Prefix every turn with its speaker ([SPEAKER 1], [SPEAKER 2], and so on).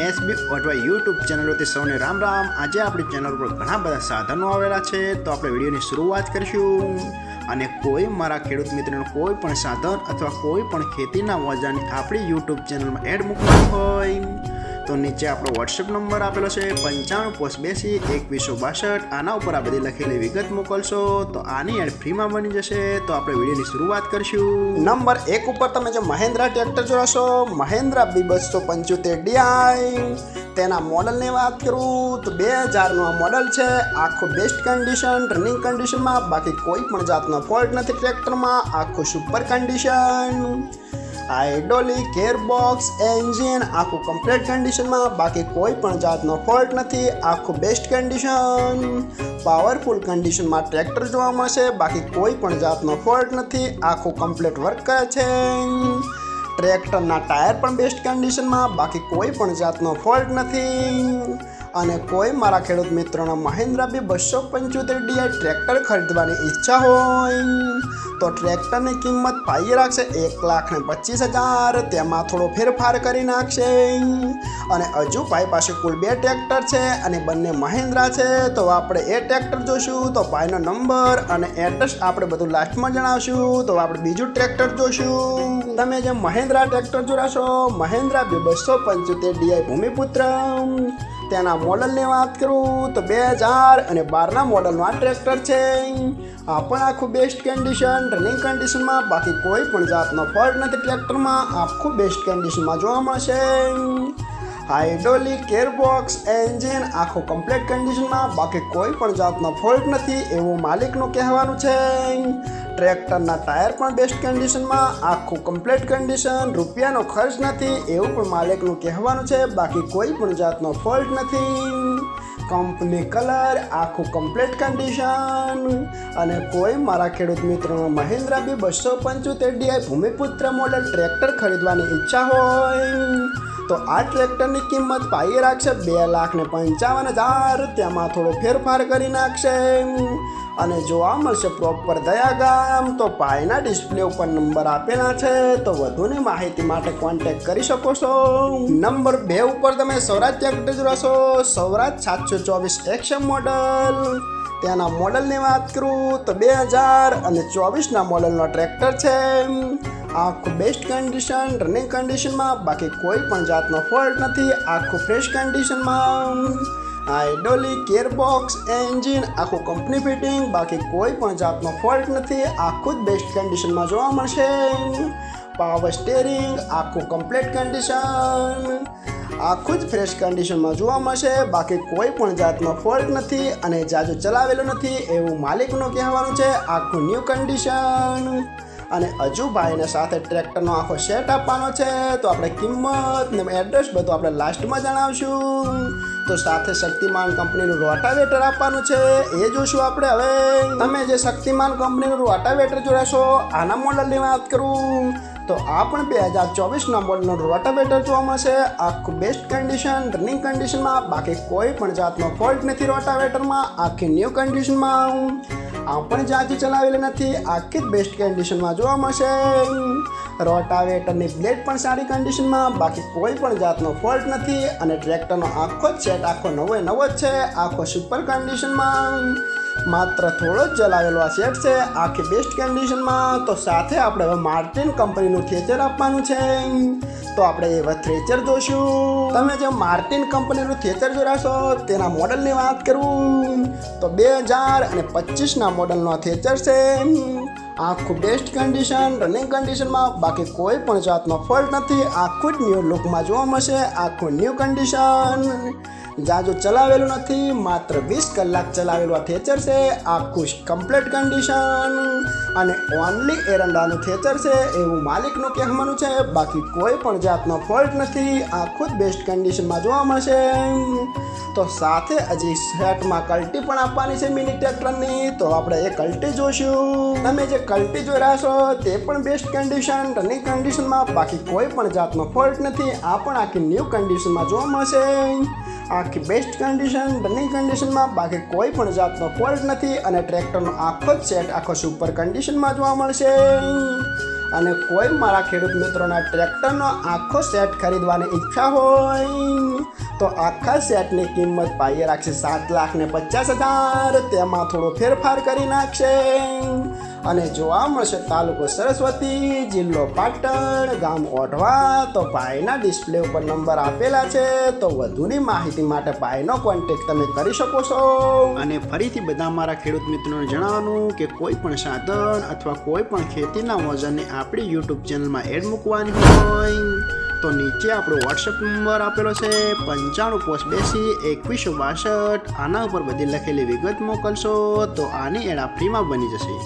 [SPEAKER 1] SB અથવા YouTube ચેનલોથી સૌને રામ રામ। આજે આપણી ચેનલ પર ઘણા બધા સાધનો આવેલા છે, તો આપણે વિડીયોની શરૂઆત કરીશું। અને કોઈ મારા ખેડૂત મિત્રોને કોઈ પણ સાધન અથવા કોઈ પણ ખેતીના ઓજારની આપણી યુટ્યુબ ચેનલમાં એડ મૂકવાનું હોય તો નીચે આપણો વોટ્સએપ નંબર આપેલો છે 95822162। આના ઉપર આ બધી લખેલી વિગત મોકલશો તો આની એડ ફ્રીમાં બની જશે। તો આપણે વિડીયોની શરૂઆત કરીશું। નંબર 1 ઉપર તમે જે મહિન્દ્રા ટ્રેક્ટર જોશો, મહિન્દ્રા B275DI, તેના મોડલની વાત કરું તો 2000નું આ મોડલ છે। આખું બેસ્ટ કન્ડિશન, રનિંગ કન્ડિશનમાં, બાકી કોઈ પણ જાતનો ફોલ્ટ નથી ટ્રેક્ટરમાં। આખું super condition, hydraulic gearbox, engine આખું કમ્પ્લીટ કન્ડિશનમાં, બાકી કોઈ પણ જાતનો ફોલ્ટ નથી। આખું બેસ્ટ કન્ડિશન, પાવરફુલ કન્ડિશનમાં ટ્રેક્ટર જોવા મળશે, બાકી કોઈ પણ જાતનો ફોલ્ટ નથી। આખું કમ્પ્લીટ વર્ક કરે છે। ટ્રેક્ટરના ટાયર પણ બેસ્ટ કન્ડિશનમાં, બાકી કોઈ પણ જાતનો ફોલ્ટ નથી। અને કોઈ મારા ખેડૂત મિત્રોનો મહિન્દ્રા B275DI ટ્રેક્ટર ખરીદવાની ઈચ્છા હોય તો ટ્રેક્ટરની કિંમત પાઈ રાખશે 1,25,000, તેમાં થોડો ફેરફાર કરી નાખશે। અને હજુ ભાઈ પાસે કુલ 2 ટ્રેક્ટર છે અને બંને મહિન્દ્રા છે, તો આપણે એ ટ્રેક્ટર જોશું તો ભાઈનો નંબર અને એડ્રેસ આપણે બધું લાસ્ટમાં જણાવશું। તો આપણે બીજું ટ્રેક્ટર જોશું। તમે જે મહિન્દ્રા ટ્રેક્ટર જોશો, મહિન્દ્રા B275DI ભૂમિપુત્ર, તેના મોડલની વાત કરું તો 2012ના મોડલનું આ ટ્રેક્ટર છે। આ પણ આખું બેસ્ટ કન્ડિશન, રનિંગ કન્ડિશનમાં, બાકી કોઈ પણ જાતનો ફોલ્ટ નથી ટ્રેક્ટરમાં। આખું બેસ્ટ કન્ડિશનમાં જોવા મળશે। હાઇડ્રોલિક ગેરબોક્સ, એન્જિન આખું કમ્પ્લીટ કન્ડિશનમાં, બાકી કોઈ પણ જાતનો ફોલ્ટ નથી એવું માલિકનું કહેવાનું છે। ટ્રેક્ટરના ટાયર પણ બેસ્ટ કન્ડિશનમાં, આખું કમ્પ્લીટ કન્ડિશન, રૂપિયાનો ખર્ચ નથી એવું પણ માલિકનું કહેવાનું છે, બાકી કોઈ પણ જાતનો ફોલ્ટ નથી। કંપની કલર, આખું કમ્પ્લીટ કન્ડિશન। અને કોઈ મારા ખેડૂત મિત્રોનો Mahindra B275DI Bhumiputra model tractor ખરીદવાની ઈચ્છા હોય તો આ ટ્રેક્ટરની કિંમત પાઈ રાખશે 2,55,000, તેમાં થોડો ફેરફાર કરી નાખશે। અને જોવા મળશે પ્રોપર દયાગામ। તો ભાઈના ડિસ્પ્લે ઉપર નંબર આપેલા છે, તો વધુની માહિતી માટે કોન્ટેક્ટ કરી શકો છો। નંબર 2 ઉપર તમે સ્વરાજ ટ્રેક્ટર જોશો, સ્વરાજ 724XM મોડલ, તેના મોડલની વાત કરું તો 2024ના મોડલનો ટ્રેક્ટર છે। આખું બેસ્ટ કન્ડિશન, રનિંગ કન્ડિશનમાં, બાકી કોઈ પણ જાતનો ફોલ્ટ નથી। આખું ફ્રેશ કન્ડિશનમાં, હાઇડ્રોલિક ગેરબોક્સ, એન્જિન આખું કંપની ફિટિંગ, બાકી કોઈ પણ જાતનો ફોલ્ટ નથી। આખું જ બેસ્ટ કન્ડિશનમાં જોવા મળશે। પાવર સ્ટેરિંગ આખું કમ્પ્લીટ કન્ડિશન, આખું જ ફ્રેશ કન્ડિશનમાં જોવા મળશે, બાકી કોઈ પણ જાતનો ફોલ્ટ નથી અને જાજુ ચલાવેલું નથી એવું માલિકનું કહેવાનું છે। આખું ન્યૂ કન્ડિશન। અને હજુ ભાઈને સાથે ટ્રેક્ટરનો આખો સેટ આપવાનો છે, તો આપણે કિંમત ને એડ્રેસ બધું આપણે લાસ્ટમાં જણાવશું। તો સાથે શક્તિમાન કંપનીનું રોટાવેટર આપવાનું છે, એ જોશું આપણે હવે। તમે જે શક્તિમાન કંપનીનું રોટાવેટર જોશો, આના મોડલની વાત કરું તો આ પણ 2024ના મોડલનું રોટાવેટર જોવા મળશે। આખું બેસ્ટ કન્ડિશન, રનિંગ કન્ડિશનમાં, બાકી કોઈ પણ જાતનો ફોલ્ટ નથી રોટાવેટરમાં। આખી ન્યૂ કન્ડિશનમાં, આ પણ જાજુ ચલાવેલી નથી, આખી જ બેસ્ટ કન્ડિશનમાં જોવા મળશે। રોટાવેટરની બ્લેડ પણ સારી કન્ડિશનમાં, બાકી કોઈ પણ જાતનો ફોલ્ટ નથી। અને ટ્રેક્ટરનો આખો જ સેટ આખો નવો જ છે, આખો સુપર કન્ડિશનમાં, માત્ર થોડો જ ચલાવેલો આ સેટ છે, આખી બેસ્ટ કન્ડિશનમાં। તો સાથે આપણે હવે માર્ટિન કંપનીનું થ્રેચર આપવાનું છે, તો આપણે એવા થ્રેચર જોશું। તમે જે માર્ટિન કંપનીનું થ્રેચર જોશો, તેના મોડલની વાત કરું તો 2025ના મોડલનો થ્રેચર છે। આખું બેસ્ટ કન્ડિશન, રનિંગ કન્ડિશનમાં, બાકી કોઈ પણ જાતનો ફોલ્ટ નથી। આખું જ ન્યૂ લુકમાં જોવા મળશે, આખું ન્યૂ કન્ડિશન, જાજુ ચલાવેલું નથી, માત્ર 20 કલાક ચલાવેલું આ થ્રેચર છે। આખું કમ્પ્લીટ કન્ડિશન અને ઓનલી એરંડાનું થ્રેચર છે એવું માલિકનું કહેવાનું છે, બાકી કોઈ પણ જાતનો ફોલ્ટ નથી। આખું જ બેસ્ટ કન્ડિશનમાં જોવા મળશે। તો સાથે હજી સેટમાં કલ્ટી પણ આપવાની છે મિની ટ્રેક્ટરની, તો આપણે એ કલ્ટી જોશું। તમે જે કલ્ટી જોઈ રહ્યા છો તે પણ બેસ્ટ કન્ડિશન, રનિંગ કન્ડિશનમાં, બાકી કોઈ પણ જાતનો ફોલ્ટ નથી। આ પણ આખી ન્યૂ કન્ડિશનમાં જોવા મળશે। આખી બેસ્ટ કન્ડિશન, રનિંગ કન્ડિશનમાં, બાકી કોઈ પણ જાતનો ફોલ્ટ નથી। અને ટ્રેક્ટરનો આખો જ સેટ આખો સુપર કન્ડિશનમાં જોવા મળશે। અને કોઈ મારા ખેડૂત મિત્રોના ટ્રેક્ટરનો આખો સેટ ખરીદવાની ઈચ્છા હોય તો આખા સેટની કિંમત ભાઈએ રાખશે 7,50,000. તેમાં થોડો ફેરફાર કરી નાખશે અને જોવા મળશે તાલુકો સરસ્વતી, જિલ્લો પાટણ, ગામ ઓઢવા. તો ભાઈના ડિસ્પ્લે ઉપર નંબર આપેલા છે, તો વધુની માહિતી માટે ભાઈનો કોન્ટેક્ટ તમે કરી શકો છો. અને ફરીથી બધા મારા ખેડૂત મિત્રોને જણાવવાનું કે કોઈ પણ સાધન અથવા કોઈ પણ ખેતીના ઓજારને આપણી યુટ્યુબ ચેનલમાં એડ મૂકવાની હોય તો નીચે આપણો વોટ્સએપ નંબર આપેલો છે 9582 2162. આના ઉપર બધી લખેલી વિગત મોકલશો તો આની એડ ફ્રીમાં બની જશે.